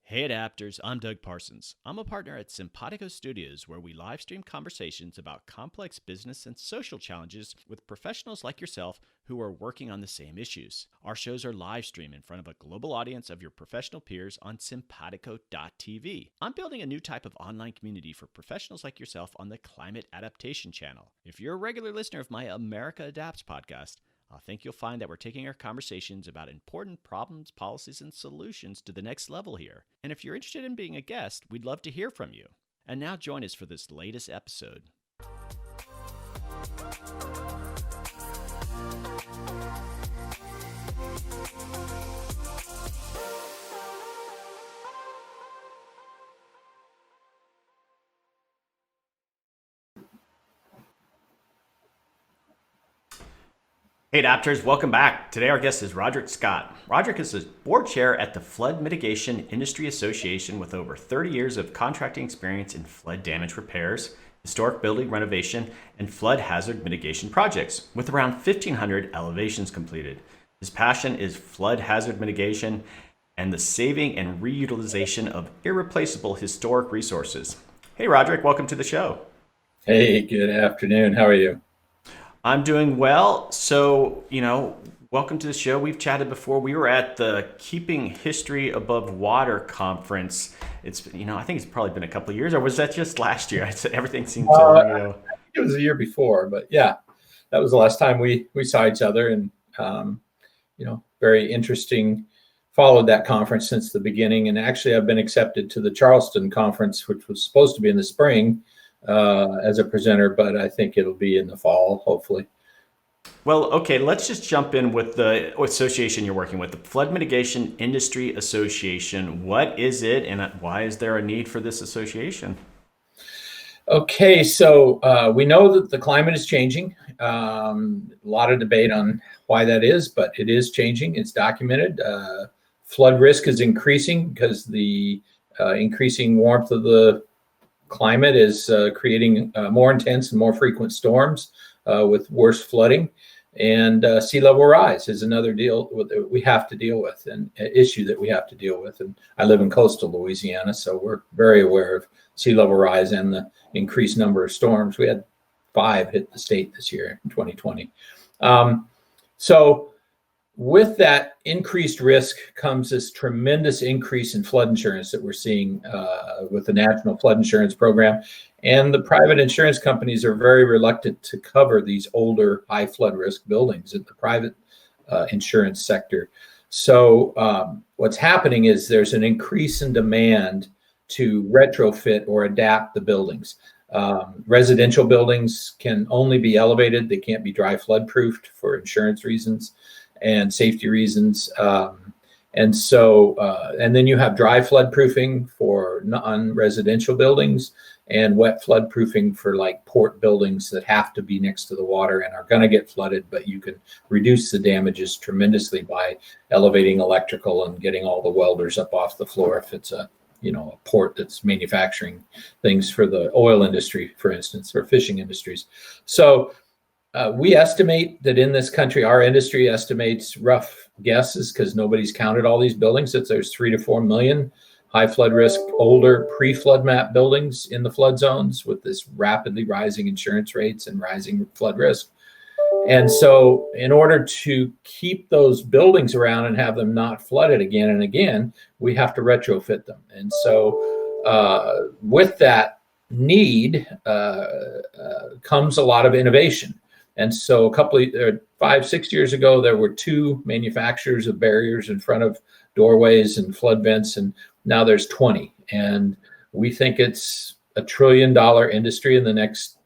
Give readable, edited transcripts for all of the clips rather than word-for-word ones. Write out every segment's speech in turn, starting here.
Hey adapters, I'm Doug Parsons. I'm a partner at Simpatico Studios where we live stream conversations about complex business and social challenges with professionals like yourself who are working on the same issues. Our shows are live streamed in front of a global audience of your professional peers on simpatico.tv. I'm building a new type of online community for professionals like yourself on the Climate Adaptation channel. If you're a regular listener of my America Adapts podcast, I think you'll find that we're taking our conversations about important problems, policies, and solutions to the next level here. And if you're interested in being a guest, we'd love to hear from you. And now join us for this latest episode. Hey Adapters, welcome back. Today our guest is Roderick Scott. Roderick is the board chair at the Flood Mitigation Industry Association with over 30 years of contracting experience in flood damage repairs, historic building renovation, and flood hazard mitigation projects, with around 1,500 elevations completed. His passion is flood hazard mitigation and the saving and reutilization of irreplaceable historic resources. Hey Roderick, welcome to the show. Hey, good afternoon. How are you? I'm doing well. So, welcome to the show. We've chatted before. We were at the Keeping History Above Water conference. I think it's probably been a couple of years, or was that just last year? I said everything seems so long I ago. think it was the year before, but yeah, that was the last time we saw each other, and very interesting. Followed that conference since the beginning, and actually, I've been accepted to the Charleston conference, which was supposed to be in the spring, as a presenter, but I think it'll be in the fall, hopefully. Well, okay, let's just jump in with the association you're working with, the Flood Mitigation Industry Association. What is it, and why is there a need for this association? Okay, so we know that the climate is changing. A lot of debate on why that is, but it is changing. It's documented. Flood risk is increasing because the increasing warmth of the climate is creating more intense and more frequent storms with worse flooding. And sea level rise is another deal that we have to deal with, and an issue that we have to deal with. And I live in coastal Louisiana, so we're very aware of sea level rise and the increased number of storms. We had 5 hit the state this year in 2020. So with that increased risk comes this tremendous increase in flood insurance that we're seeing with the National Flood Insurance Program. And the private insurance companies are very reluctant to cover these older high flood risk buildings in the private insurance sector. So what's happening is there's an increase in demand to retrofit or adapt the buildings. Residential buildings can only be elevated. They can't be dry flood proofed for insurance reasons and safety reasons. And then you have dry flood proofing for non-residential buildings and wet flood proofing for like port buildings that have to be next to the water and are going to get flooded, but you can reduce the damages tremendously by elevating electrical and getting all the welders up off the floor if it's a port that's manufacturing things for the oil industry, for instance, or fishing industries. So we estimate that in this country, our industry estimates, rough guesses, because nobody's counted all these buildings, that there's 3 to 4 million high flood risk, older pre-flood map buildings in the flood zones with this rapidly rising insurance rates and rising flood risk. And so in order to keep those buildings around and have them not flooded again and again, we have to retrofit them. And so with that need comes a lot of innovation. And so a couple of 5-6 years ago, there were 2 manufacturers of barriers in front of doorways and flood vents, and now there's 20. And we think it's $1 trillion industry in the next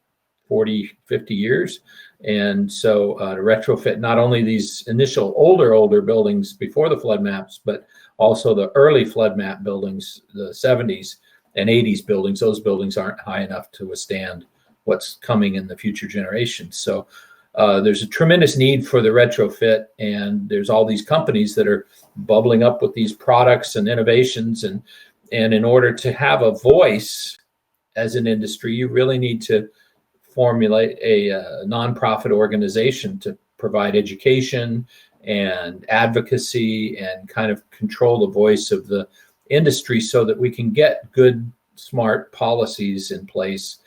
40, 50 years. And so to retrofit not only these initial older buildings before the flood maps, but also the early flood map buildings, the 70s and 80s buildings, those buildings aren't high enough to withstand what's coming in the future generations. So there's a tremendous need for the retrofit, and there's all these companies that are bubbling up with these products and innovations. And in order to have a voice as an industry, you really need to formulate a nonprofit organization to provide education and advocacy and kind of control the voice of the industry so that we can get good, smart policies in place.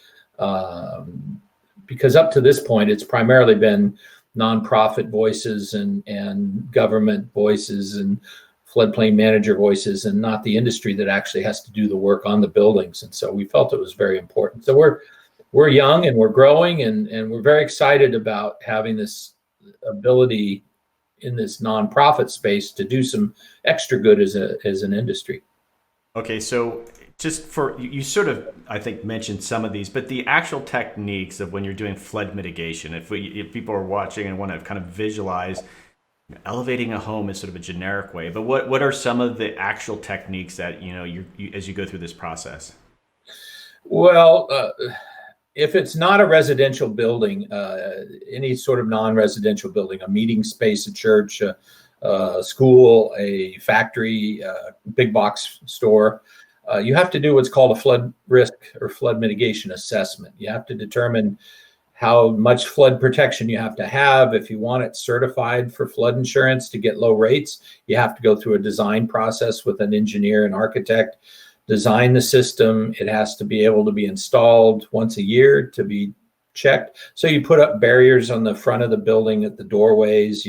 Because up to this point, it's primarily been nonprofit voices and government voices and floodplain manager voices, and not the industry that actually has to do the work on the buildings. And so we felt it was very important. So we're young and we're growing, and we're very excited about having this ability in this nonprofit space to do some extra good as an industry. Okay, so just for you sort of, I think, mentioned some of these, but the actual techniques of when you're doing flood mitigation, if people are watching and want to kind of visualize elevating a home is sort of a generic way, but what are some of the actual techniques that you as you go through this process? Well, if it's not a residential building, any sort of non-residential building, a meeting space, a church, a school, a factory, a big box store, you have to do what's called a flood risk or flood mitigation assessment. You have to determine how much flood protection you have to have. If you want it certified for flood insurance to get low rates, you have to go through a design process with an engineer and architect, design the system. It has to be able to be installed once a year to be checked. So you put up barriers on the front of the building at the doorways.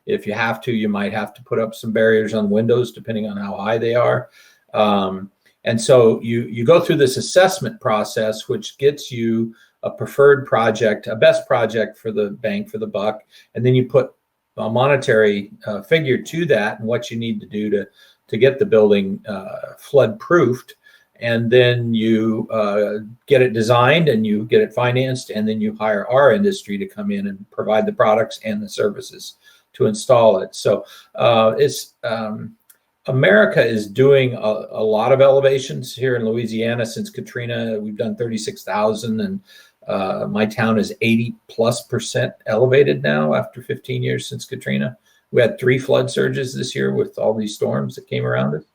If you have to, you might have to put up some barriers on windows, depending on how high they are. And so you go through this assessment process, which gets you a preferred project, a best project for the bang for the buck. And then you put a monetary figure to that and what you need to do to get the building flood proofed. And then you get it designed and you get it financed, and then you hire our industry to come in and provide the products and the services to install it. So America is doing a lot of elevations here in Louisiana since Katrina. We've done 36,000, and my town is 80+% elevated now after 15 years since Katrina. We had 3 flood surges this year with all these storms that came around us.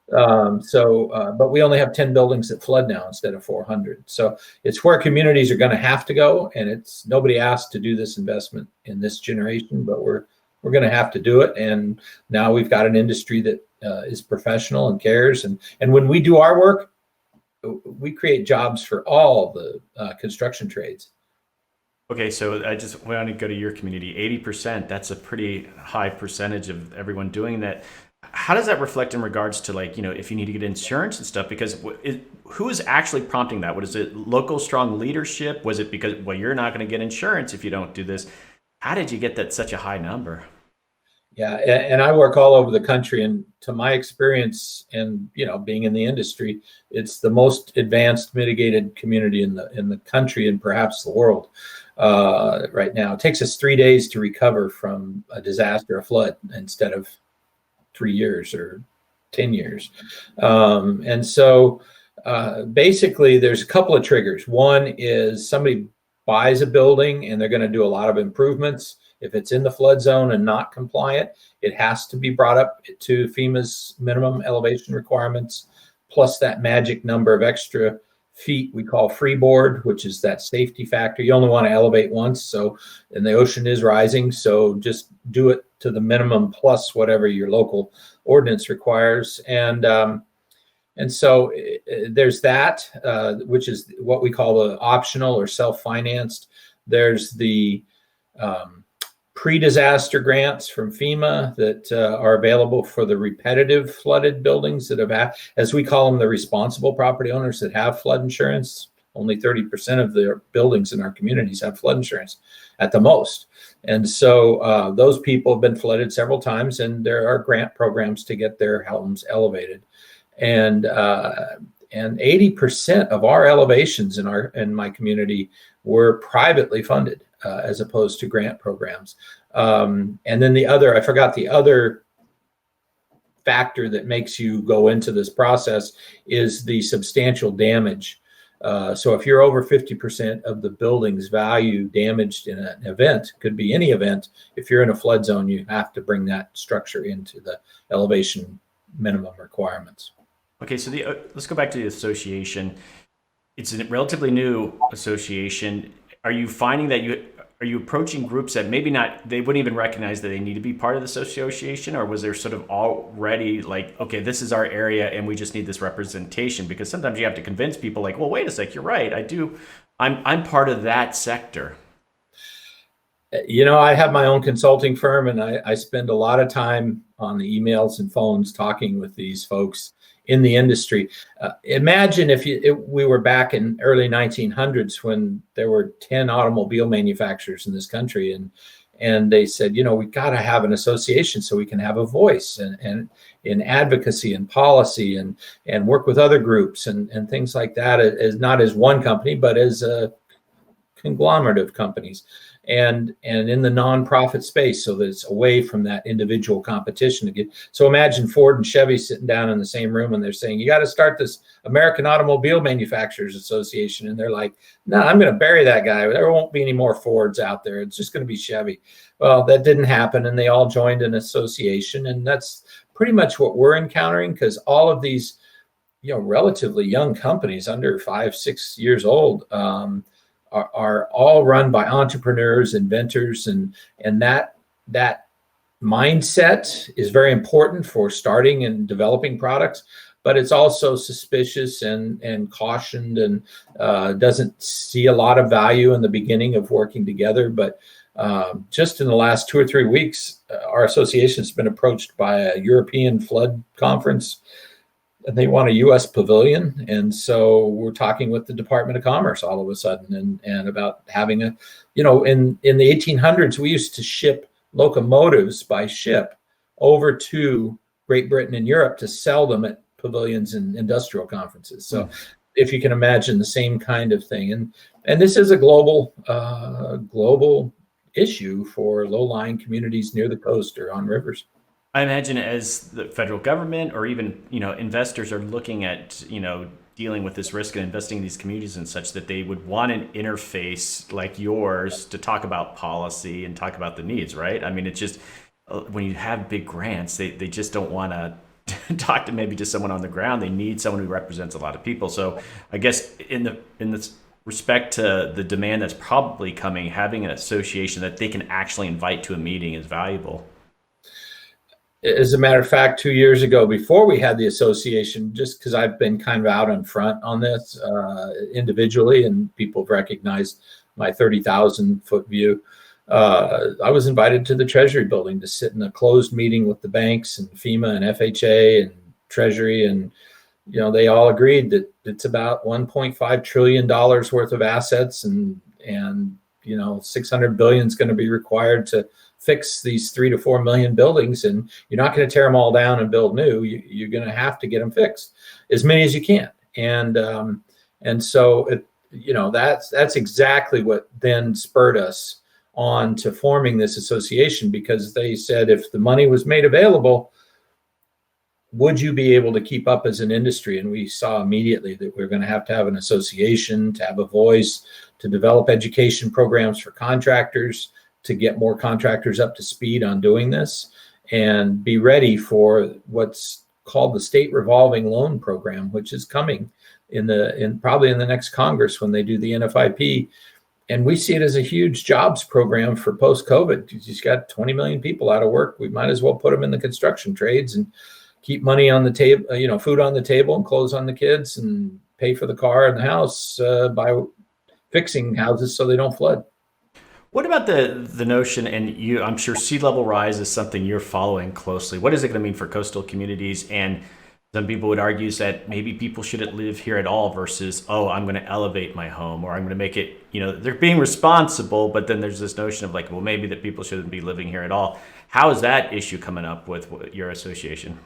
But we only have 10 buildings that flood now instead of 400. So it's where communities are going to have to go, and it's nobody asked to do this investment in this generation, but we're going to have to do it. And now we've got an industry that is professional and cares. And when we do our work, we create jobs for all the construction trades. Okay, so I just want to go to your community. 80%, that's a pretty high percentage of everyone doing that. How does that reflect in regards to, like, if you need to get insurance and stuff? Because who is actually prompting that? What is it? Local strong leadership? Was it because, well, you're not going to get insurance if you don't do this? How did you get that such a high number? Yeah, and I work all over the country, and to my experience, and being in the industry, it's the most advanced mitigated community in the country and perhaps the world right now. It takes us 3 days to recover from a disaster, a flood, instead of 3 years or 10 years. And so basically, there's a couple of triggers. One is somebody buys a building and they're going to do a lot of improvements. If it's in the flood zone and not compliant, it has to be brought up to FEMA's minimum elevation requirements, plus that magic number of extra feet we call freeboard, which is that safety factor. You only want to elevate once, and the ocean is rising, so just do it to the minimum plus whatever your local ordinance requires. And so there's that, which is what we call the optional or self-financed. There's the pre-disaster grants from FEMA that are available for the repetitive flooded buildings that have, as we call them, the responsible property owners that have flood insurance. Only 30% of the buildings in our communities have flood insurance at the most. And so those people have been flooded several times, and there are grant programs to get their homes elevated. And 80% of our elevations in my community were privately funded as opposed to grant programs. And then I forgot the other factor that makes you go into this process is the substantial damage. So if you're over 50% of the building's value damaged in an event, could be any event, if you're in a flood zone, you have to bring that structure into the elevation minimum requirements. Okay, so let's go back to the association. It's a relatively new association. Are you finding that are you approaching groups that maybe not, they wouldn't even recognize that they need to be part of the association, or was there sort of already like, okay, this is our area and we just need this representation? Because sometimes you have to convince people like, well, wait a sec, you're right. I'm part of that sector. I have my own consulting firm, and I spend a lot of time on the emails and phones talking with these folks in the industry. Imagine if we were back in early 1900s when there were 10 automobile manufacturers in this country, and they said, we got to have an association so we can have a voice and in advocacy and policy and work with other groups and things like that, as not as one company, but as a conglomerate of companies. And in the nonprofit space, so that it's away from that individual competition again. So imagine Ford and Chevy sitting down in the same room and they're saying, you got to start this American Automobile Manufacturers Association. And they're like, no, I'm going to bury that guy. There won't be any more Fords out there. It's just going to be Chevy. Well, that didn't happen. And they all joined an association. And that's pretty much what we're encountering, because all of these, relatively young companies under 5-6 years old, are all run by entrepreneurs, inventors, and that mindset is very important for starting and developing products. But it's also suspicious and cautioned, and doesn't see a lot of value in the beginning of working together. But just in the last 2 or 3 weeks, our association has been approached by a European flood conference, and they want a U.S. pavilion. And so we're talking with the Department of Commerce all of a sudden, and about having in the 1800s, we used to ship locomotives by ship over to Great Britain and Europe to sell them at pavilions and industrial conferences. So if you can imagine the same kind of thing. And this is a global issue for low-lying communities near the coast or on rivers. I imagine as the federal government or even, investors are looking at, dealing with this risk and investing in these communities and such, that they would want an interface like yours to talk about policy and talk about the needs, right? I mean, it's just when you have big grants, they just don't want to talk to maybe just someone on the ground. They need someone who represents a lot of people. So I guess in this respect to the demand that's probably coming, having an association that they can actually invite to a meeting is valuable. As a matter of fact, 2 years ago, before we had the association, just because I've been kind of out in front on this individually, and people have recognized my 30,000-foot view, I was invited to the Treasury building to sit in a closed meeting with the banks and FEMA and FHA and Treasury. And, they all agreed that it's about $1.5 trillion worth of assets, and 600 billion is going to be required to fix these 3 to 4 million buildings, and you're not going to tear them all down and build new. You're going to have to get them fixed, as many as you can. And so that's exactly what then spurred us on to forming this association, because they said, if the money was made available, would you be able to keep up as an industry? And we saw immediately that we're going to have an association, to have a voice, to develop education programs for contractors, to get more contractors up to speed on doing this, and be ready for what's called the State Revolving Loan Program, which is coming probably in the next Congress when they do the NFIP. And we see it as a huge jobs program for post-COVID. You just got 20 million people out of work. We might as well put them in the construction trades and keep money on the table, food on the table and clothes on the kids, and pay for the car and the house by fixing houses so they don't flood. What about the notion, and I'm sure sea level rise is something you're following closely. What is it going to mean for coastal communities? And some people would argue that maybe people shouldn't live here at all, versus, I'm going to elevate my home, or I'm going to make it, they're being responsible. But then there's this notion of like, well, maybe that people shouldn't be living here at all. How is that issue coming up with your association?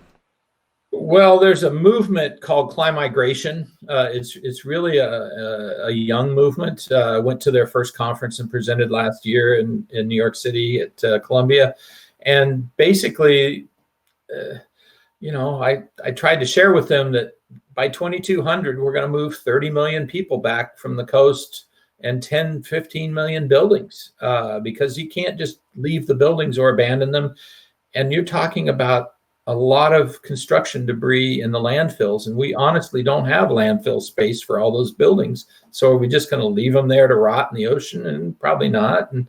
Well, there's a movement called Climigration. It's really a young movement. I went to their first conference and presented last year in New York City at Columbia. And basically, I tried to share with them that by 2200, we're going to move 30 million people back from the coast, and 10, 15 million buildings, because you can't just leave the buildings or abandon them. And you're talking about a lot of construction debris in the landfills, and we honestly don't have landfill space for all those buildings. So are we just going to leave them there to rot in the ocean? And probably not. And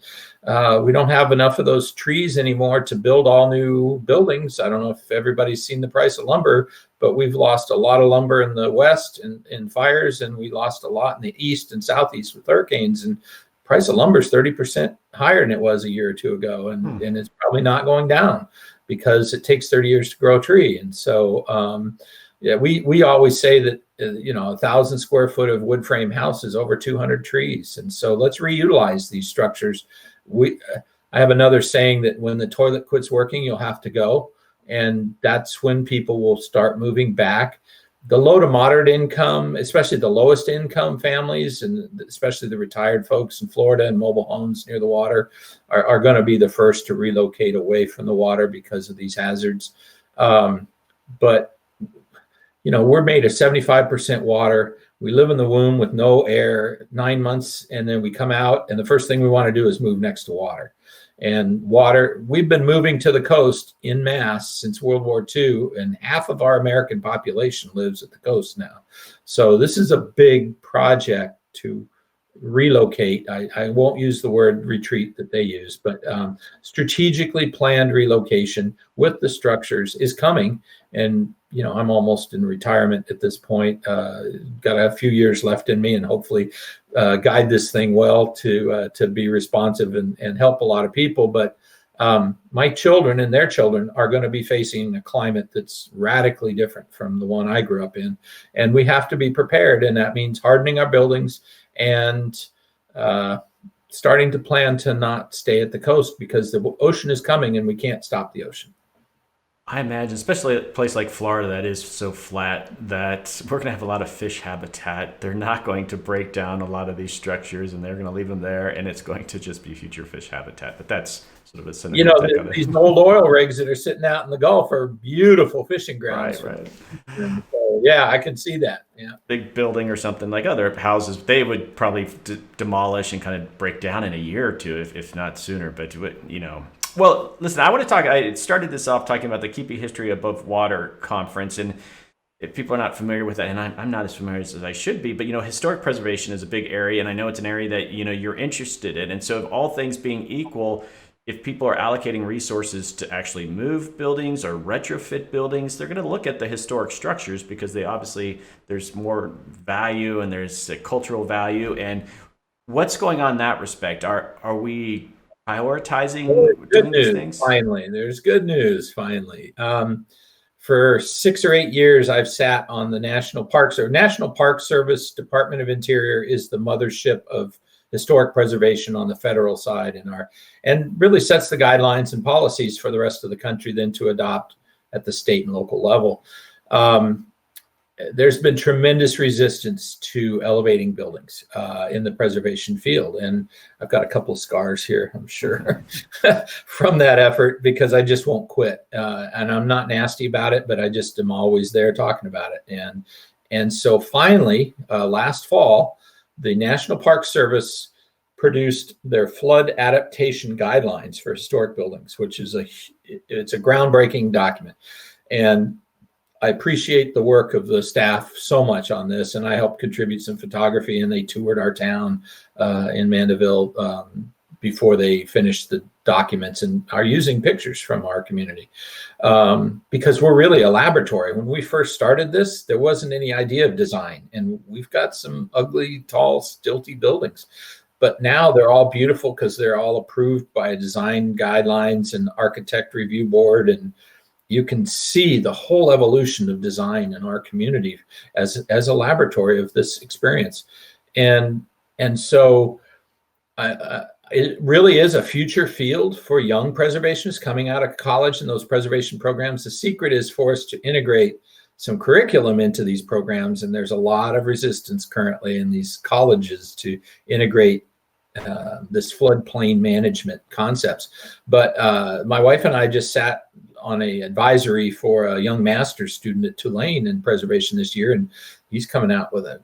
we don't have enough of those trees anymore to build all new buildings. I don't know if everybody's seen the price of lumber, but we've lost a lot of lumber in the West in fires, and we lost a lot in the East and Southeast with hurricanes. And price of lumber is 30% higher than it was a year or two ago. And it's probably not going down because it takes 30 years to grow a tree. And so, yeah, we always say that, 1,000 square foot of wood frame house is over 200 trees. And so let's reutilize these structures. I have another saying that when the toilet quits working, you'll have to go. And that's when people will start moving back. The low to moderate income, especially the lowest income families, and especially the retired folks in Florida and mobile homes near the water, are going to be the first to relocate away from the water because of these hazards. But, we're made of 75% water. We live in the womb with no air 9 months, and then we come out, and the first thing we want to do is move next to water. And water, we've been moving to the coast in mass since World War II, and half of our American population lives at the coast now. So this is a big project to relocate. I won't use the word retreat that they use, but strategically planned relocation with the structures is coming. And, I'm almost in retirement at this point. Got a few years left in me, and hopefully guide this thing well to be responsive and help a lot of people. But my children and their children are going to be facing a climate that's radically different from the one I grew up in. And we have to be prepared. And that means hardening our buildings and starting to plan to not stay at the coast, because the ocean is coming and we can't stop the ocean. I imagine, especially a place like Florida that is so flat, that we're going to have a lot of fish habitat. They're not going to break down a lot of these structures, and they're going to leave them there, and it's going to just be future fish habitat. But that's sort of a cynical take on it. These old oil rigs that are sitting out in the Gulf are beautiful fishing grounds. Right. So, yeah, I can see that. Yeah, big building or something like other houses, they would probably demolish and kind of break down in a year or two, if not sooner. But Well, listen, I want to talk. I started this off talking about the Keeping History Above Water conference, and if people are not familiar with that, and I'm not as familiar as I should be, but historic preservation is a big area, and I know it's an area that you're interested in. And so, of all things being equal, if people are allocating resources to actually move buildings or retrofit buildings, they're going to look at the historic structures, because there's more value and there's a cultural value. And what's going on in that respect? Are we prioritizing doing these things? Finally, there's good news. Finally, for 6 or 8 years, I've sat on the National Park Service. Department of Interior is the mothership of historic preservation on the federal side, and really sets the guidelines and policies for the rest of the country then to adopt at the state and local level. There's been tremendous resistance to elevating buildings in the preservation field. And I've got a couple of scars here, I'm sure, from that effort, because I just won't quit. And I'm not nasty about it, but I just am always there talking about it. And so finally, last fall, the National Park Service produced their flood adaptation guidelines for historic buildings, which is it's a groundbreaking document. And I appreciate the work of the staff so much on this, and I helped contribute some photography, and they toured our town in Mandeville before they finished the documents, and are using pictures from our community because we're really a laboratory. When we first started this, there wasn't any idea of design, and we've got some ugly, tall, stilty buildings. But now they're all beautiful because they're all approved by design guidelines and architect review board, and you can see the whole evolution of design in our community as a laboratory of this experience. And so it really is a future field for young preservationists coming out of college and those preservation programs. The secret is for us to integrate some curriculum into these programs. And there's a lot of resistance currently in these colleges to integrate this floodplain management concepts. But my wife and I just sat on a advisory for a young master's student at Tulane in preservation this year, and he's coming out with a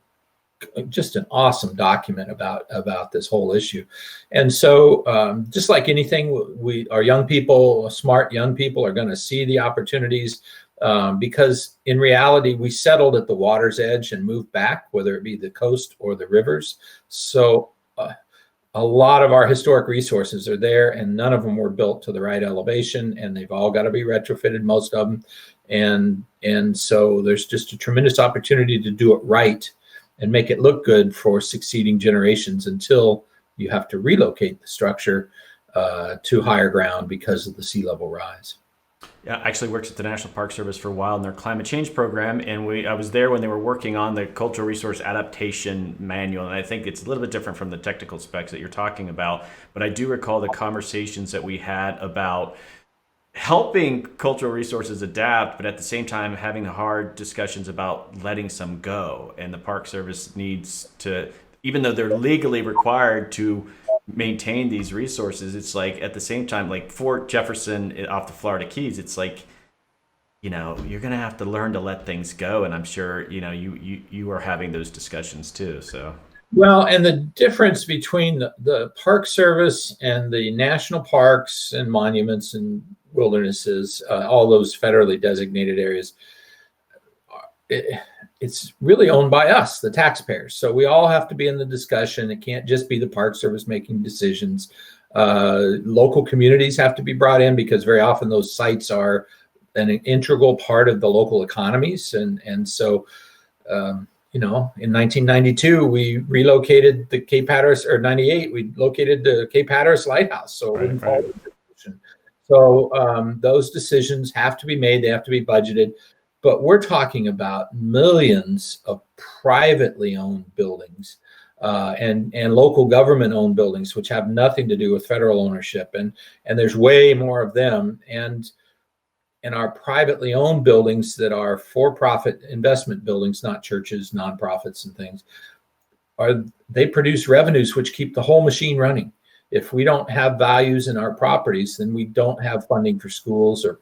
just an awesome document about this whole issue. And so just like anything, our young people, smart young people, are going to see the opportunities, because in reality we settled at the water's edge and moved back, whether it be the coast or the rivers. So a lot of our historic resources are there, and none of them were built to the right elevation, and they've all got to be retrofitted, most of them. And so there's just a tremendous opportunity to do it right and make it look good for succeeding generations, until you have to relocate the structure to higher ground because of the sea level rise. Yeah, I actually worked at the National Park Service for a while in their climate change program, and I was there when they were working on the cultural resource adaptation manual, and I think it's a little bit different from the technical specs that you're talking about, but I do recall the conversations that we had about helping cultural resources adapt, but at the same time having hard discussions about letting some go. And the Park Service needs to, even though they're legally required to maintain these resources, it's like at the same time, like Fort Jefferson off the Florida Keys, it's like, you're going to have to learn to let things go. And I'm sure, you are having those discussions too. So. Well, and the difference between the Park Service and the national parks and monuments and wildernesses, all those federally designated areas, it's really owned by us, the taxpayers. So we all have to be in the discussion. It can't just be the Park Service making decisions. Local communities have to be brought in, because very often those sites are an integral part of the local economies. And so, in 1992, we relocated the Cape Hatteras, or 98, we located the Cape Hatteras Lighthouse. So it wouldn't fall into the ocean. So those decisions have to be made. They have to be budgeted. But we're talking about millions of privately owned buildings and local government owned buildings, which have nothing to do with federal ownership. And there's way more of them. And our privately owned buildings that are for-profit investment buildings, not churches, nonprofits and things, they produce revenues which keep the whole machine running. If we don't have values in our properties, then we don't have funding for schools or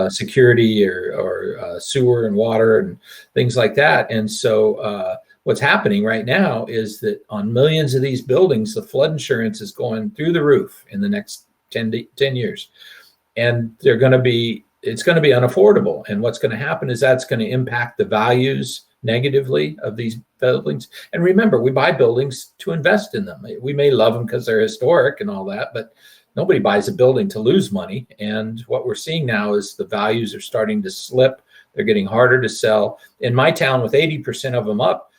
security or sewer and water and things like that. And so what's happening right now is that on millions of these buildings, the flood insurance is going through the roof in the next 10 years. And it's going to be unaffordable. And what's going to happen is that's going to impact the values negatively of these buildings. And remember, we buy buildings to invest in them. We may love them because they're historic and all that, but nobody buys a building to lose money. And what we're seeing now is the values are starting to slip. They're getting harder to sell. In my town, with 80% of them up,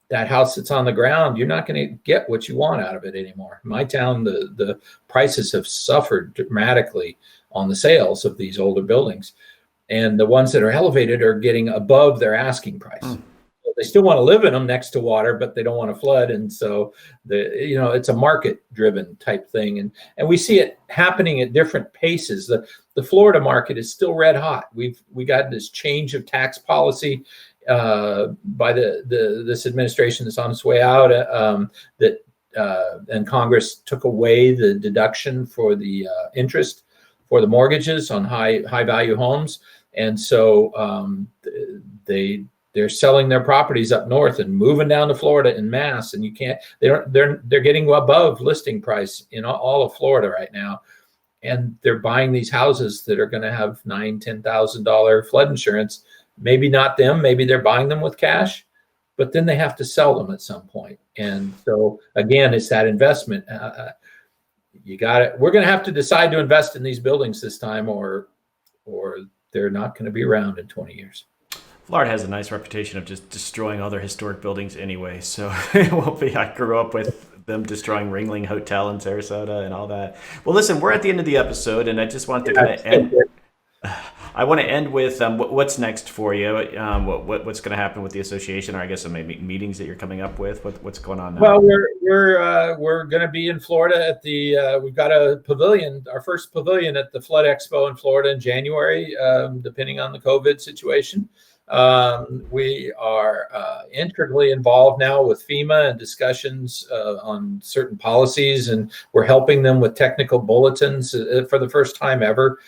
that house that's on the ground, you're not going to get what you want out of it anymore. In my town, the prices have suffered dramatically on the sales of these older buildings. And the ones that are elevated are getting above their asking price. They still want to live in them next to water, but they don't want to flood. And so it's a market driven type thing. And we see it happening at different paces. The Florida market is still red hot. We got this change of tax policy by this administration that's on its way out, and Congress took away the deduction for the interest for the mortgages on high value homes. And so they're selling their properties up north and moving down to Florida en masse. And they're getting above listing price in all of Florida right now. And they're buying these houses that are going to have $9,000, $10,000 flood insurance. Maybe not them, maybe they're buying them with cash, but then they have to sell them at some point. And so again, it's that investment. We're going to have to decide to invest in these buildings this time, or they're not going to be around in 20 years. Florida has a nice reputation of just destroying other historic buildings anyway. So it won't be, I grew up with them destroying Ringling Hotel in Sarasota and all that. Well, listen, we're at the end of the episode, and I just want to kind of end. I want to end with what's next for you. What's going to happen with the association, or I guess some maybe meetings that you're coming up with. What's going on now? Well, we're going to be in Florida at we've got a pavilion, our first pavilion at the Flood Expo in Florida in January, depending on the COVID situation. We are integrally involved now with FEMA and discussions on certain policies, and we're helping them with technical bulletins for the first time ever,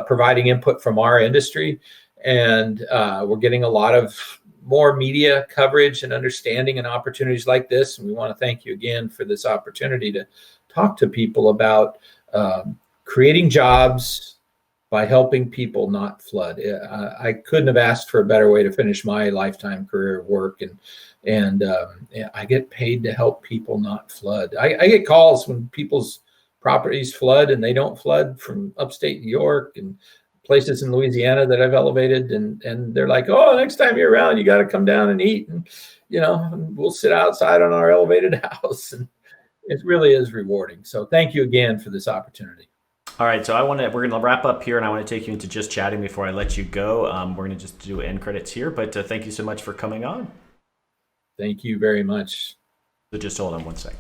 providing input from our industry. And we're getting a lot of more media coverage and understanding and opportunities like this. And we want to thank you again for this opportunity to talk to people about creating jobs by helping people not flood. I couldn't have asked for a better way to finish my lifetime career of work, and I get paid to help people not flood. I get calls when people's properties flood and they don't flood, from upstate New York and places in Louisiana that I've elevated, and they're like, "Oh, next time you're around, you got to come down and eat, and we'll sit outside on our elevated house." And it really is rewarding. So thank you again for this opportunity. All right, so we're going to wrap up here, and I want to take you into just chatting before I let you go. We're going to just do end credits here, but thank you so much for coming on. Thank you very much. So just hold on one second.